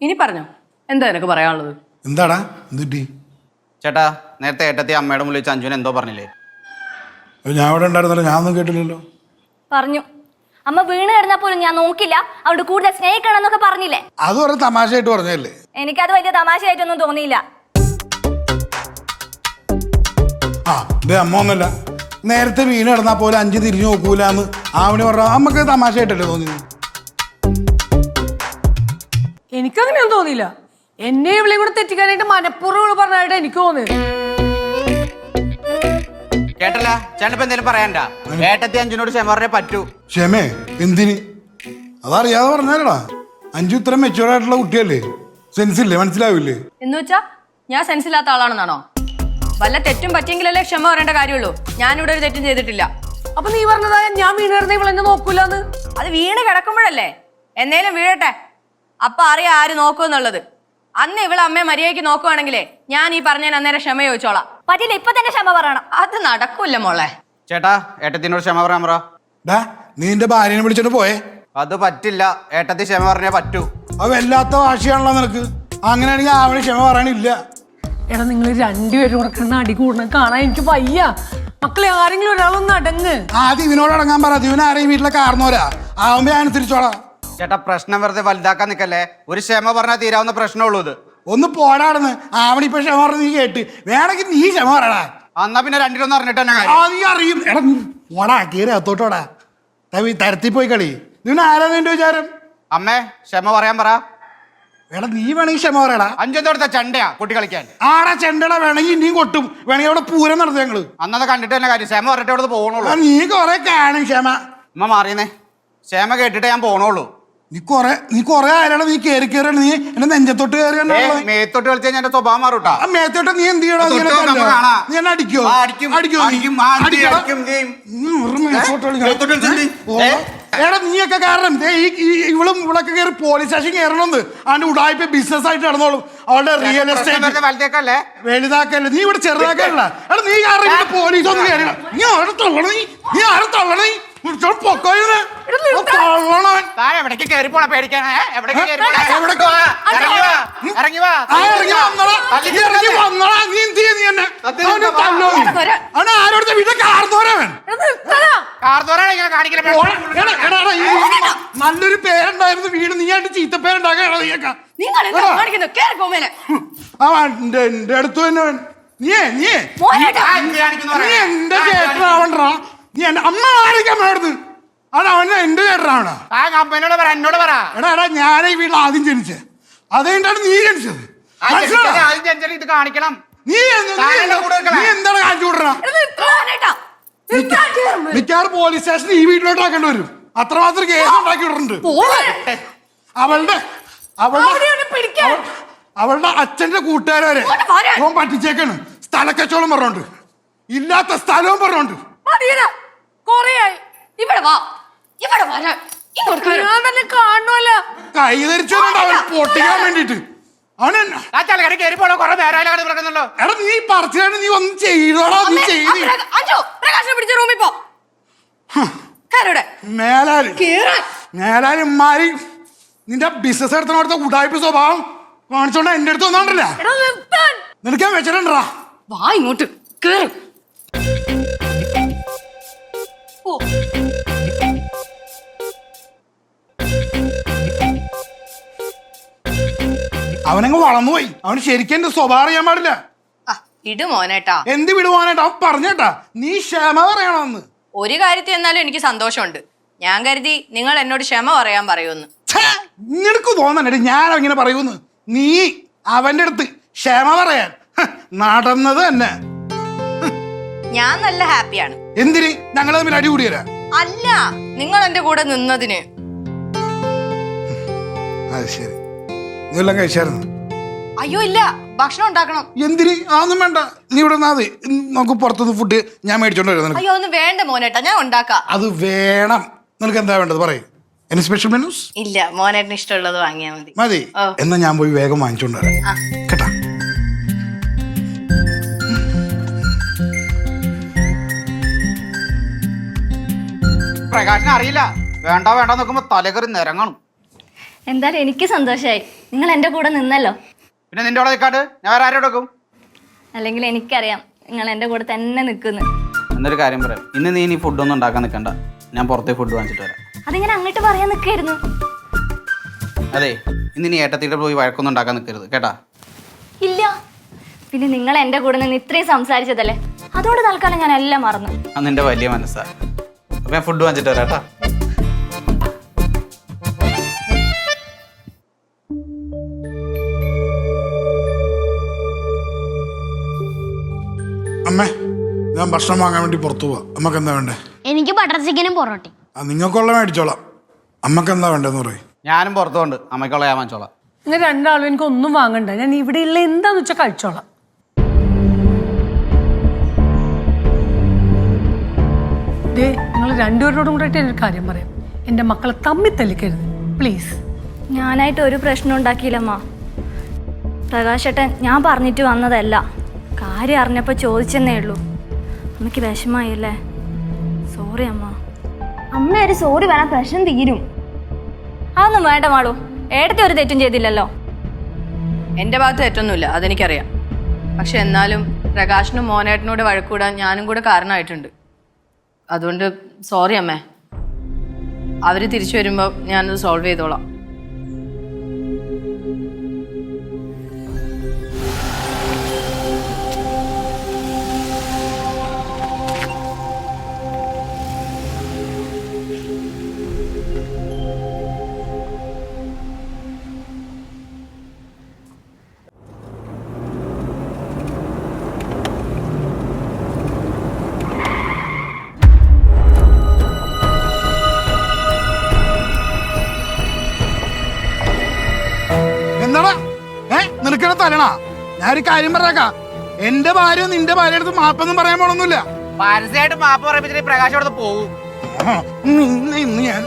ഇനി പറഞ്ഞോ, എന്താ നിനക്ക് പറയാനുള്ളത്? എന്താടാ എന്തിട്ടി? ചേട്ടാ, നേരത്തെ ഏട്ടത്തി അമ്മയുടെ മുന്നിൽ വെച്ച് അഞ്ജുവിനെ എന്തോ പറഞ്ഞില്ലേ? ഞാൻ അവിടെ ഉണ്ടായിരുന്നല്ലോ, ഞാനൊന്നും കേട്ടില്ലല്ലോ. പറഞ്ഞു. അമ്മ വീണ് കിടന്നാ പോലും ഞാൻ നോക്കില്ല, അവിടെ കൂടുതൽ സ്നേഹിക്കണം എന്നൊക്കെ പറഞ്ഞില്ലേ? അത് ഒരു തമാശയായിട്ട് പറഞ്ഞല്ലേ? എനിക്കത് വലിയ തമാശയായിട്ടൊന്നും തോന്നിയില്ല. ആ ഇതേ അമ്മ ഒന്നുമില്ല, നേരത്തെ വീണ് കിടന്നാൽ പോലും 5 തിരിഞ്ഞു നോക്കൂലെന്ന് ആവണി പറഞ്ഞ നമുക്ക് തമാശയായിട്ടല്ലേ തോന്നി? എനിക്കങ്ങനെയൊന്നും തോന്നിയില്ല. എന്നെ ഇവളെയും കൂടെ തെറ്റിക്കാനായിട്ട് മനഃപൂർവ്വം പറഞ്ഞായിട്ട് എനിക്ക് തോന്നിയത്. കേട്ടല്ല, ചേട്ടനിപ്പോ എന്തേലും പറയാണ്ടാ? ഏട്ടത്തി അഞ്ജുനോട് ക്ഷമ പറഞ്ഞേ പറ്റൂ. ക്ഷമേ എന്തിന്? അതറിയാതെ പറഞ്ഞാലടാ. 5 ഇത്ര മെച്ചൂർ ആയിട്ടുള്ള കുട്ടിയല്ലേ, സെൻസ് ഇല്ലേ, മനസ്സിലാവില്ലേ? എന്ന് വെച്ചാ ഞാൻ സെൻസ് ഇല്ലാത്ത ആളാണെന്നാണോ? വല്ല തെറ്റും പറ്റിയെങ്കിലല്ലേ ക്ഷമ പറയേണ്ട കാര്യമുള്ളൂ. ഞാനിവിടെ ഒരു തെറ്റും ചെയ്തിട്ടില്ല. അപ്പൊ നീ പറഞ്ഞതായ ഞാൻ വീണ് കിടന്ന ഇവളെന്നെ നോക്കൂലെന്ന്? അത് വീണ് കിടക്കുമ്പോഴല്ലേ, എന്നേലും വീഴട്ടെ, അപ്പൊ അറിയാം ആര് നോക്കുമെന്നുള്ളത്. അന്ന് ഇവളെ അമ്മയെ മര്യാദയ്ക്ക് നോക്കുവാണെങ്കിലേ ഞാൻ ഈ പറഞ്ഞതിന് അന്നേരം ക്ഷമ ചോദിച്ചോളാം. പറ്റില്ല, ഇപ്പൊ തന്നെ ക്ഷമ പറയണം. അത് നടക്കൂല്ല മോളെ. ചേട്ടാ, ഏട്ടത്തിനോട് ക്ഷമ പറയാൻ പറ. ഡാ നീ നിന്റെ ഭാര്യനെ വിളിച്ചോണ്ട് പോയേ. അത് പറ്റില്ല, ഏട്ടത്തി ക്ഷമ പറഞ്ഞേ പറ്റൂ. അത് വല്ലാത്ത വാശിയാണല്ലോ നിനക്ക്. അങ്ങനെയാണെങ്കിൽ ആവണി ക്ഷമ പറയണില്ല. എടാ, നിങ്ങൾ രണ്ടുപേരും കൂടെ കിടന്ന് അടി കൂടണം കാണാൻ എനിക്ക് വയ്യ. മക്കളെ ആരെങ്കിലും ഒരാളൊന്ന് അടങ്ങ്. ആദ്യം ഇവനോട് അടങ്ങാൻ പറ. ഇവനാരെയും വീട്ടിലെ കാരണവരാ, ആവുമ്പോ ഞാൻ അനുസരിച്ചോളാം. ചേട്ടാ, പ്രശ്നം വെറുതെ വലുതാക്കാൻ നിൽക്കല്ലേ. ഒരു ക്ഷമ പറഞ്ഞാൽ തീരാവുന്ന പ്രശ്നമുള്ളൂ ഇത്. ഒന്ന് പോടാടുന്ന്. ആവണി ഇപ്പൊ ക്ഷമ പറഞ്ഞ് നീ കേട്ട്, വേണമെങ്കിൽ നീ ക്ഷമ പറയടാ. എന്നാ പിന്നെ രണ്ടിലൊന്നും അറിഞ്ഞിട്ട് തന്നെ ആ നീ അറിയും. എടാ നീ പോടാ, കീറി അത്തോട്ടോടാ, തരത്തി പോയി കളി. നീ ആരാന്ന് എന്റെ വിചാരം? അമ്മേ, ക്ഷമ പറയാൻ പറ. എടാ നീ വേണമെങ്കിൽ ക്ഷമ പറയടാ. അഞ്ചെന്തോടത്തെ ചണ്ടയാ കുട്ടി കളിക്കാൻ. ആടാ ചെണ്ടടാ, വേണമെങ്കിൽ ഇനിയും കൊട്ടും. വേണമെങ്കിൽ അവിടെ പൂരം നടത്തും ഞങ്ങള്. അന്നത് കണ്ടിട്ട് തന്നെ കാര്യം. ക്ഷമ പറഞ്ഞിട്ട് അവിടെ പോകണുള്ളൂ. നീ കൊറേ കാണും ക്ഷമ. അമ്മ മാറിയെന്നേ, ക്ഷമ കേട്ടിട്ട് ഞാൻ പോണുള്ളൂ. നീ കൊറേ ആരാണ് നീ കേറി കയറിയാണ്. നീ എന്നെ നെഞ്ചത്തോട്ട് കയറിയാണ്. മേത്തോട്ട് കളിച്ചാൽ ഞാൻ എന്റെ സ്വഭാവം മാറൂട്ടാ. ആ മേത്തോട്ട് നീ എന്ത് ചെയ്യണോ? നീ എന്നെ അടിക്കോ? എടാ നീയൊക്കെ കാരണം ഇവളും ഇവളൊക്കെ കയറി പോലീസ് സ്റ്റേഷൻ കയറണമെന്ന് അതിന്റെ ഉടായ്പ ബിസിനസ് ആയിട്ട് നടന്നോളും. അവളുടെ റിയൽ എസ്റ്റേറ്റ് വലുതേക്കല്ലേ, വലുതാക്കല്ലേ. നീ ഇവിടെ ചെറുതാക്കല്ല. എടാ നീ കാരണം ഇവിടെ പോലീസ് ഒന്നും കയറില്ല. നീ ആരെ തള്ളണ? നീ ആരെ തള്ളണ? പൊക്കോയിന്ന് എവിടേക്ക് കയറി പോണ പേടിക്കാനാ? ആരോടത്തെ വീട്ടിൽ കാർന്നോരവൻ നല്ലൊരു പേരുണ്ടായിരുന്നു വീട്. നീ ആയിട്ട് ചീത്ത പേരുണ്ടാക്കാണോ? എന്റെ അടുത്ത് തന്നെ നീ എന്റെ ചേട്ടനാവണ്ടാ. നീ എന്റെ അമ്മ ആയിരിക്കാൻ വേണ്ടത്. അത് അവന് എന്റെ ചേട്ടനാവണോ? എന്നോട് പറ. എടാ ഞാനേ ഈ വീട്ടിൽ ആദ്യം ജനിച്ചത്, അതുകൊണ്ടാണ് നീ ജനിച്ചത്. ഇത് കാണിക്കണം. നീ എന്താണ് കാണിച്ചു വിടണം? മിക്കവാറും പോലീസ് സ്റ്റേഷനിൽ ഈ വീട്ടിലോട്ട് ആക്കേണ്ടി വരും. അത്രമാത്രം കേസ് ഉണ്ടാക്കി വിടുന്നുണ്ട്. അവളുടെ അച്ഛന്റെ കൂട്ടുകാരെ അവൻ പറ്റിച്ചേക്കാണ്. സ്ഥലക്കച്ചവടം പറഞ്ഞോണ്ട്, ഇല്ലാത്ത സ്ഥലവും പറഞ്ഞോണ്ട്. കൈ ധരിച്ചോണ്ട് അവൻ പൊട്ടിക്കാൻ വേണ്ടിട്ട്. എടാ നീ പറിച്ചാണ്, നീ ഒന്നും ചെയ്തോടാ. നീ ചെയ്ത് മേലാലിമാരി നിന്റെ ബിസിനസ് എടുത്തോടത്ത ഉടായ്പ സ്വഭാവം കാണിച്ചോണ്ട എന്റെ അടുത്ത് വന്നോണ്ടല്ല. നിനക്കാൻ വെച്ചിട്ടുണ്ടാ. വാ ഇങ്ങോട്ട് കേറ്. അവനങ്ങ് വളർന്നുപോയി. അവന് ശരിക്കും എന്റെ സ്വഭാവം അറിയാൻ പാടില്ല. ഇട് മോനേട്ടാ. എന്ത് വിടുവാനായിട്ടാ? അവൻ പറഞ്ഞേട്ടാ നീ ക്ഷമ പറയണമെന്ന്. ഒരു കാര്യത്തിൽ എന്നാലും എനിക്ക് സന്തോഷമുണ്ട്. ഞാൻ കരുതി നിങ്ങൾ എന്നോട് ക്ഷമ പറയാൻ പറയുമെന്ന്. നിനക്ക് തോന്നണ്ടേ ഞാൻ അങ്ങനെ പറയൂന്ന്? നീ അവന്റെ അടുത്ത് ക്ഷമ പറയാൻ നടന്നത് തന്നെ. ഞാൻ നല്ല ഹാപ്പിയാണ്. എന്തിന്? ഞങ്ങൾ തമ്മിൽ അടികൂടിയരാ? അല്ല, നിങ്ങൾ എന്റെ കൂടെ നിന്നതിന്. അത് ശരി. നീ എല്ലാം കഴിച്ചായിരുന്നു? അയ്യോ ഇല്ല, ഭക്ഷണം ഉണ്ടാക്കണം. എന്തിന്? അതൊന്നും വേണ്ട, നീ ഇവിടെ മതി. നമുക്ക് പുറത്തുനിന്ന് ഫുഡ് ഞാൻ മേടിച്ചോണ്ട് വരുന്നത്. അയ്യോ ഒന്നും വേണ്ട മോനേട്ടാ, ഞാൻ ഉണ്ടാക്കാം. അത് വേണം. നിനക്ക് എന്താ വേണ്ടത് പറയും. Any special menus? ഇല്ല, മോനേട്ടന് ഇഷ്ടമുള്ളത് വാങ്ങിയാ മതി. മതി? എന്നാ ഞാൻ പോയി വേഗം വാങ്ങിച്ചോണ്ട് വരാം കേട്ടാ. പ്രകാശന അറിയില്ല. വേണ്ട വേണ്ട നോക്കുമ്പോ തലകറി നിരങ്ങണം. എന്തായാലും എനിക്ക് സന്തോഷമായി, നിങ്ങൾ എൻ്റെ കൂടെ നിന്നല്ലോ. പിന്നെ നിന്റെ കൂടെ നിൽക്കാണ്ട് ഞാൻ വേറെ ആരും എടുക്കും? അല്ലെങ്കിൽ എനിക്കറിയാം നിങ്ങൾ എൻ്റെ കൂടെ തന്നെ നിൽക്കുന്നു. എന്നൊരു കാര്യം പറയാം, ഇന്ന് നീ ഫുഡൊന്നും ഉണ്ടാക്കാൻ നിൽക്കണ്ട, ഞാൻ പുറത്തെ ഫുഡ് വാങ്ങിച്ചിട്ട് വരാം. അതിങ്ങനെ അങ്ങോട്ട് പറയാൻ നിൽക്കായിരുന്നു. അതെ, ഇന്ന് നീ ഏട്ടത്തിയുടെ പോയി വഴക്കൊന്നും ഉണ്ടാക്കാൻ നിൽക്കരുത് കേട്ടാ. ഇല്ല, പിന്നെ നിങ്ങൾ എൻ്റെ കൂടെ നിന്ന് ഇത്രയും സംസാരിച്ചതല്ലേ, അതുകൊണ്ട് തൽക്കാലം ഞാൻ എല്ലാം മറന്നു. അത് നിന്റെ വലിയ മനസ്സാ. അപ്പൊ ഞാൻ ഫുഡ് വാങ്ങിച്ചിട്ട് വരാം കേട്ടാ. അമ്മേ, ഞാൻ ഭക്ഷണം വാങ്ങാൻ വേണ്ടി പുറത്തു പോവാ. അമ്മക്ക് എന്താ വേണ്ടേ? എനിക്ക് ബട്ടർ ചിക്കനും പൊറോട്ടയും. നിങ്ങൾക്കുള്ള മേടിച്ചോളാം. അമ്മക്ക് എന്താ വേണ്ടെന്ന് പറയും. ഞാനും പുറത്തുകൊണ്ട് അമ്മയ്ക്കുള്ള ഞാൻ വാങ്ങിച്ചോളാം. നിങ്ങൾ രണ്ടാളും എനിക്ക് ഒന്നും വാങ്ങണ്ട, ഞാൻ ഇവിടെ ഉള്ള എന്താന്ന് വെച്ചാൽ കഴിച്ചോളാം. ദേ, നിങ്ങൾ രണ്ടുപേരോടും കൂടെ ഒരു കാര്യം പറയാം, എൻ്റെ മക്കളെ തമ്മിൽ തല്ലിക്കരുത് പ്ലീസ്. ഞാനായിട്ട് ഒരു പ്രശ്നം ഉണ്ടാക്കിയില്ലമ്മ. പ്രകാശേട്ടൻ ഞാൻ പറഞ്ഞിട്ട് വന്നതല്ല, കാര്യം അറിഞ്ഞപ്പോൾ ചോദിച്ചെന്നേ ഉള്ളൂ. അമ്മയ്ക്ക് വിഷമായില്ലേ? സോറി അമ്മ. അമ്മ ഒരു സോറി വേണം, പ്രശ്നം തീരും. അതൊന്നും വേണ്ട മാളൂ, ഏടത്തെ ഒരു തെറ്റും ചെയ്തില്ലല്ലോ. എൻ്റെ ഭാഗത്ത് തെറ്റൊന്നുമില്ല, അതെനിക്കറിയാം. പക്ഷെ എന്നാലും പ്രകാശനും മോനേട്ടനോട് വഴക്കൂടാൻ ഞാനും കൂടെ കാരണമായിട്ടുണ്ട്. അതുകൊണ്ട് സോറി അമ്മേ. അവർ തിരിച്ചു വരുമ്പോൾ ഞാനത് സോൾവ് ചെയ്തോളാം. എന്താടാ നിനക്കണ തരണ? ഞാനൊരു കാര്യം പറഞ്ഞേക്കാം, എന്റെ ഭാര്യ നിന്റെ ഭാര്യ അടുത്ത് മാപ്പൊന്നും പറയാൻ പോണൊന്നുമില്ല. പരസ്യമായിട്ട് മാപ്പ് പറയുമ്പോൾ പ്രകാശം അവിടെ പോകും. ഇന്ന് ഞാൻ